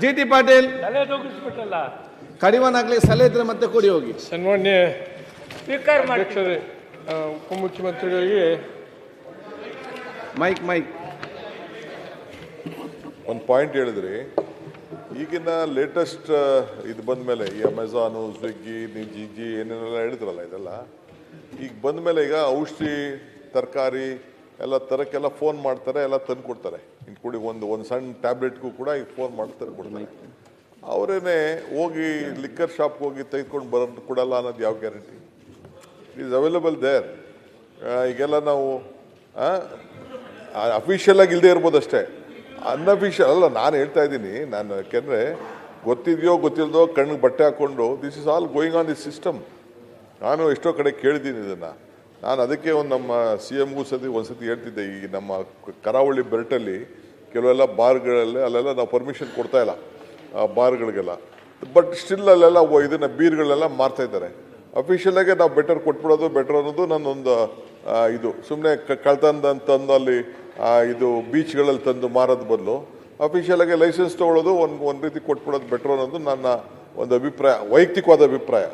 GT. Patil ತಲೆದೂಗಿಸ್ಬಿಟ್ಟಲ್ಲ. ಕಡಿವಾಣಾಗ್ಲಿ ಸಲಹೆ ಇದ್ರೆ ಮತ್ತೆ ಕೊಡಿ ಹೋಗಿ. ಸನ್ಮಾನ್ಯ ಸ್ಪೀಕರ್ ಮಾಡಿ ಅಧ್ಯಕ್ಷರೇ, ಉಪಮುಖ್ಯಮಂತ್ರಿಗಳಿಗೆ ಮೈಕ್ ಒಂದು ಪಾಯಿಂಟ್ ಹೇಳಿದ್ರಿ. ಈಗಿನ ಲೇಟೆಸ್ಟ್ ಇದು ಬಂದ ಮೇಲೆ ಈ ಅಮೆಝಾನು, ಸ್ವಿಗ್ಗಿ, ಜಿಜಿ ಏನೇನೆಲ್ಲ ಹೇಳಿದ್ರಲ್ಲ, ಇದೆಲ್ಲ ಈಗ ಬಂದ ಮೇಲೆ ಈಗ ಔಷಧಿ, ತರಕಾರಿ ಎಲ್ಲ ತರಕ್ಕೆಲ್ಲ ಫೋನ್ ಮಾಡ್ತಾರೆ, ಎಲ್ಲ ತಂದು ಕೊಡ್ತಾರೆ. ಇನ್ಕೂಡಿ ಒಂದು ಸಣ್ಣ ಟ್ಯಾಬ್ಲೆಟ್ಗೂ ಕೂಡ ಈಗ ಫೋನ್ ಮಾಡಿ ತಂದು ಕೊಡ್ತಾರೆ. ಅವರೇನೆ ಹೋಗಿ ಲಿಕ್ಕರ್ ಶಾಪ್ಗೆ ಹೋಗಿ ತೆಗೆದುಕೊಂಡು ಬರೋದು ಕೊಡಲ್ಲ ಅನ್ನೋದು ಯಾವ guarantee? It is available there. ಈಗೆಲ್ಲ ನಾವು ಅಫಿಷಿಯಲ್ ಆಗಿ ಇಲ್ಲದೆ ಇರ್ಬೋದು ಅಷ್ಟೇ, ಅನ್ಅಫಿಷಿಯಲ್ ಅಲ್ಲ. ನಾನು ಹೇಳ್ತಾ ಇದ್ದೀನಿ, ನಾನು ಯಾಕೆಂದರೆ ಗೊತ್ತಿದೆಯೋ ಗೊತ್ತಿಲ್ಲದೋ ಕಣ್ಣಿಗೆ ಬಟ್ಟೆ ಹಾಕ್ಕೊಂಡು this is all going on this system. ನಾನು ಎಷ್ಟೋ ಕಡೆ ಕೇಳಿದ್ದೀನಿ ಇದನ್ನು. ನಾನು ಅದಕ್ಕೆ ನಮ್ಮ CMಗೂ ಒಂದ್ಸತಿ ಹೇಳ್ತಿದ್ದೆ, ಈ ನಮ್ಮ ಕರಾವಳಿ ಬೆಲ್ಟಲ್ಲಿ ಕೆಲವೆಲ್ಲ ಬಾರ್ಗಳಲ್ಲಿ ಅಲ್ಲೆಲ್ಲ ನಾವು ಪರ್ಮಿಷನ್ ಕೊಡ್ತಾ ಇಲ್ಲ ಬಾರ್ಗಳಿಗೆಲ್ಲ. ಬಟ್ ಸ್ಟಿಲ್ ಅಲ್ಲೆಲ್ಲ ಇದನ್ನು ಬೀರ್ಗಳೆಲ್ಲ ಮಾರ್ತಾ ಇದ್ದಾರೆ. ಅಫಿಷಿಯಲಾಗೆ ನಾವು ಬೆಟರ್ ಕೊಟ್ಬಿಡೋದು ಬೆಟರ್ ಅನ್ನೋದು ನನ್ನೊಂದು ಇದು. ಸುಮ್ಮನೆ ಕಳ್ತಂದು ಅಲ್ಲಿ ಇದು ಬೀಚ್ಗಳಲ್ಲಿ ತಂದು ಮಾರೋದು ಬದಲು ಅಫಿಷಿಯಲಾಗಿ ಲೈಸೆನ್ಸ್ ತೊಗೊಳ್ಳೋದು ಒಂದು ರೀತಿ ಕೊಟ್ಬಿಡೋದು ಬೆಟರ್ ಅನ್ನೋದು ನನ್ನ ಒಂದು ಅಭಿಪ್ರಾಯ, ವೈಯಕ್ತಿಕವಾದ ಅಭಿಪ್ರಾಯ.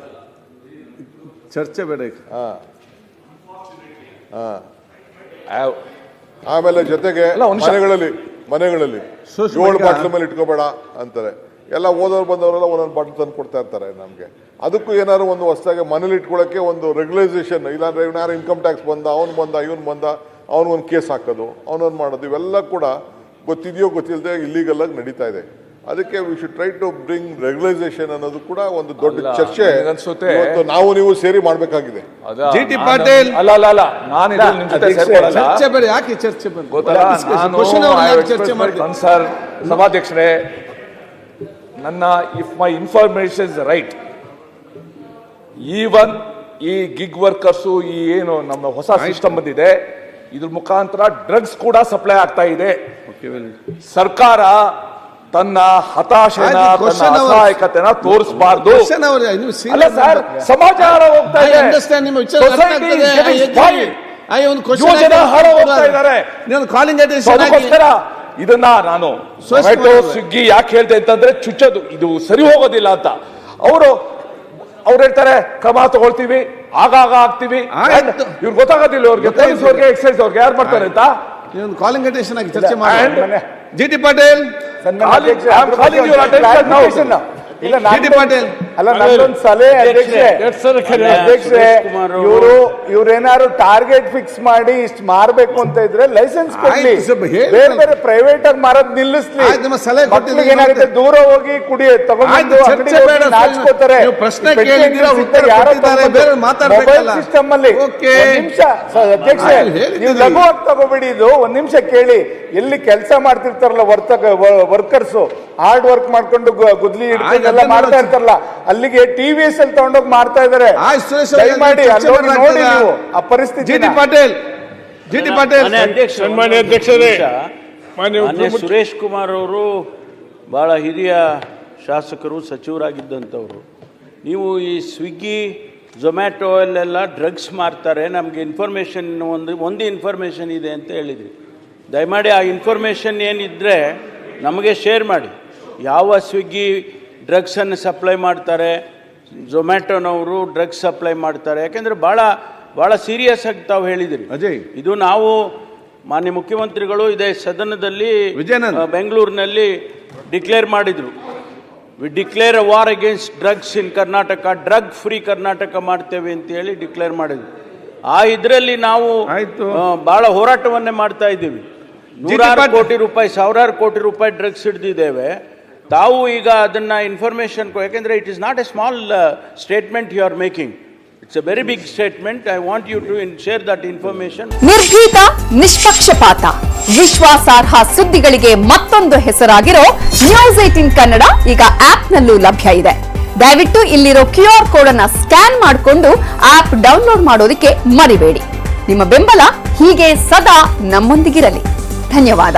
ಚರ್ಚೆ ಬೇಡ. ಆಮೇಲೆ ಜೊತೆಗೆ ಮನೆಗಳಲ್ಲಿ 7 ಬಾಟ್ಲ್ ಮೇಲೆ ಇಟ್ಕೋಬೇಡ ಅಂತಾರೆ. ಎಲ್ಲ ಓದೋರು ಬಂದವರೆಲ್ಲ ಒಂದೊಂದು ಬಾಟ್ಲ್ ತಂದು ಕೊಡ್ತಾ ಇರ್ತಾರೆ ನಮಗೆ. ಅದಕ್ಕೂ ಏನಾದ್ರು ಒಂದು ಹೊಸದಾಗಿ ಮನೇಲಿ ಇಟ್ಕೊಳ್ಳೋಕ್ಕೆ ಒಂದು ರೆಗ್ಯುಲೈಸೇಷನ್, ಇಲ್ಲಾಂದ್ರೆ ಇವನು ಯಾರು ಇನ್ಕಮ್ ಟ್ಯಾಕ್ಸ್ ಬಂದ, ಅವ್ನು ಬಂದ, ಇವನು ಬಂದ, ಅವನಿಗೊಂದು ಕೇಸ್ ಹಾಕೋದು, ಅವನೊಂದು ಮಾಡೋದು, ಇವೆಲ್ಲ ಕೂಡ ಗೊತ್ತಿದೆಯೋ ಗೊತ್ತಿಲ್ಲದೆ ಇಲ್ಲೀಗಲ್ ಆಗಿ ನಡೀತಾ ಇದೆ. ಅದಕ್ಕೆ we should try to bring regularisation ಅನ್ನೋದು ಕೂಡ ಒಂದು ದೊಡ್ಡ ಚರ್ಚೆ ನಾವು ನೀವು ಸೇರಿ ಮಾಡಬೇಕಾಗಿದೆ. ಜಿ.ಟಿ. ಪಾಟೀಲ್ ಚರ್ಚೆ ಬೇಡ. ಯಾಕೆ ಚರ್ಚೆ ಸರ್ ಸಭಾಧ್ಯಕ್ಷರೇ, ನನ್ನ if my information is right, even ಈ ಗಿಗ್ ವರ್ಕರ್ಸು ಈ ಏನು ನಮ್ಮ ಹೊಸ ಸಿಸ್ಟಮ್ ಬಂದಿದೆ, ಇದ್ರ ಮುಖಾಂತರ ಡ್ರಗ್ಸ್ ಕೂಡ ಸಪ್ಲೈ ಆಗ್ತಾ ಇದೆ. ಸರ್ಕಾರ ತನ್ನ ಹತಾಶೆನ, ತನ್ನ ಅಸಹಾಯಕತೆನ ತೋರಿಸಬಾರ್ದು. ಅಲ್ಲ ಸರ್, ಸಮಾಚಾರ ಹೋಗ್ತಾ ಇದೆ, ಇದನ್ನ ನಾನು ಝೊಮ್ಯಾಟೊ, ಸ್ವಿಗ್ಗಿ ಯಾಕೆ ಹೇಳ್ತೆ ಅಂತಂದ್ರೆ ಚುಚ್ಚೋದು, ಇದು ಸರಿ ಹೋಗೋದಿಲ್ಲ ಅಂತ. ಅವ್ರು ಹೇಳ್ತಾರೆ ಕ್ರಮ ತಗೊಳ್ತೀವಿ, ಆಗಾಗ ಆಗ್ತೀವಿ. ಇವ್ರು ಗೊತ್ತಾಗೋದಿಲ್ಲ, ಅವ್ರಿಗೆ ಪೊಲೀಸ್ ಅವ್ರಿಗೆ, ಎಕ್ಸೈಸ್ ಅವ್ರಿಗೆ ಯಾರು ಮಾಡ್ತಾರೆ ಅಂತ. ಕಾಲಿಂಗ್ ಅಟೆನ್ಷನ್ ಆಗಿ ಚರ್ಚೆ ಮಾಡಿ. ಜಿ.ಟಿ. ಪಾಟೀಲ್ ಇಲ್ಲ ಅಲ್ಲ, ನನ್ನೊಂದು ಸಲಹೆ ಅಧ್ಯಕ್ಷರೇ, ಇವ್ರೇನಾದ್ರು ಟಾರ್ಗೆಟ್ ಫಿಕ್ಸ್ ಮಾಡಿ ಇಷ್ಟು ಮಾರ್ಬೇಕು ಅಂತ ಇದ್ರೆ ಲೈಸೆನ್ಸ್ ಕೊಡ್ಲಿ, ಬೇರೆ ಬೇರೆ ಪ್ರೈವೇಟ್ ಆಗಿ ಮಾರೋದ್ ನಿಲ್ಲಿಸ್ಲಿ. ಮಕ್ಳಿಗೆ ಏನಾಗುತ್ತೆ, ದೂರ ಹೋಗಿ ತಗೊಂಡು ನಾಚ್ಕೋತಾರೆ. ಮೊಬೈಲ್ ಸಿಸ್ಟಮ್ ಅಲ್ಲಿ ನಿಮಿಷ ಅಧ್ಯಕ್ಷರೇ, ನೀವು ಲಘುವಾಗಿ ತಗೋಬೇಡಿ. ಇದು ಒಂದ್ ನಿಮಿಷ ಕೇಳಿ. ಎಲ್ಲಿ ಕೆಲಸ ಮಾಡ್ತಿರ್ತಾರಲ್ಲ ವರ್ಕರ್ಸ್, ಹಾರ್ಡ್ ವರ್ಕ್ ಮಾಡ್ಕೊಂಡು ಗುದ್ಲಿ ಎಲ್ಲ ಮಾಡ್ತಾ ಇರ್ತಾರಲ್ಲ, ಅಲ್ಲಿಗೆ TVS ಅಲ್ಲಿ ತಗೊಂಡೋಗಿ ಮಾಡ್ತಾ ಇದಾರೆ. ದಯಮಾಡಿ ಅಲ್ಲಿ ನೋಡಿ ನೀವು ಆ ಪರಿಸ್ಥಿತಿ. ಜಿ.ಟಿ. ಪಾಟೀಲ್ ಸನ್ಮಾನ್ಯ ಅಧ್ಯಕ್ಷರೇ, ಮಾನ್ಯ ಸುರೇಶ್ ಕುಮಾರ್ ಅವರು ಬಹಳ ಹಿರಿಯ ಶಾಸಕರು, ಸಚಿವರಾಗಿದ್ದಂಥವ್ರು. ನೀವು ಈ ಸ್ವಿಗ್ಗಿ, ಝೊಮ್ಯಾಟೊ ಅಲ್ಲೆಲ್ಲ ಡ್ರಗ್ಸ್ ಮಾರ್ತಾರೆ, ನಮಗೆ ಇನ್ಫಾರ್ಮೇಷನ್ ಒಂದು ಇನ್ಫಾರ್ಮೇಷನ್ ಇದೆ ಅಂತ ಹೇಳಿದ್ರಿ. ದಯಮಾಡಿ ಆ ಇನ್ಫಾರ್ಮೇಷನ್ ಏನಿದ್ರೆ ನಮಗೆ ಶೇರ್ ಮಾಡಿ. ಯಾವ ಸ್ವಿಗ್ಗಿ ಡ್ರಗ್ಸನ್ನು ಸಪ್ಲೈ ಮಾಡ್ತಾರೆ, ಝೊಮ್ಯಾಟೊನವರು ಡ್ರಗ್ಸ್ ಸಪ್ಲೈ ಮಾಡ್ತಾರೆ, ಯಾಕೆಂದರೆ ಭಾಳ ಸೀರಿಯಸ್ ಆಗಿ ತಾವು ಹೇಳಿದಿರಿ ಅಜಯ್. ಇದು ನಾವು ಮಾನ್ಯ ಮುಖ್ಯಮಂತ್ರಿಗಳು ಇದೇ ಸದನದಲ್ಲಿ ಬೆಂಗಳೂರಿನಲ್ಲಿ ಡಿಕ್ಲೇರ್ ಮಾಡಿದರು. We declare a war against drugs in Karnataka, drug free Karnataka ಮಾಡ್ತೇವೆ ಅಂತೇಳಿ ಡಿಕ್ಲೇರ್ ಮಾಡಿದ್ವಿ. ಆ ಇದರಲ್ಲಿ ನಾವು ಭಾಳ ಹೋರಾಟವನ್ನೇ ಮಾಡ್ತಾ ಇದ್ದೀವಿ. 100 ಕೋಟಿ ರೂಪಾಯಿ, 1000 ಕೋಟಿ ರೂಪಾಯಿ ಡ್ರಗ್ಸ್ ಹಿಡಿದಿದ್ದೇವೆ. ತಾವು ಈಗ ಅದನ್ನ ಇನ್ಫಾರ್ಮೇಶನ್, ಯಾಕೆಂದ್ರೆ it is not a small statement you are making, it's a very big statement. I want you to share that information. ನಿರ್ಭೀತ, ನಿಷ್ಪಕ್ಷಪಾತ, ವಿಶ್ವಾಸಾರ್ಹ ಸುದ್ದಿಗಳಿಗೆ ಮತ್ತೊಂದು ಹೆಸರಾಗಿರೋ ನ್ಯೂಸ್ 18 ಕನ್ನಡ ಈಗ ಆಪ್ನಲ್ಲೂ ಲಭ್ಯ ಇದೆ. ದಯವಿಟ್ಟು ಇಲ್ಲಿರೋ QR ಕೋಡ್ ಅನ್ನ ಸ್ಕ್ಯಾನ್ ಮಾಡಿಕೊಂಡು ಆಪ್ ಡೌನ್ಲೋಡ್ ಮಾಡೋದಕ್ಕೆ ಮರಿಬೇಡಿ. ನಿಮ್ಮ ಬೆಂಬಲ ಹೀಗೆ ಸದಾ ನಮ್ಮೊಂದಿಗಿರಲಿ. ಧನ್ಯವಾದ.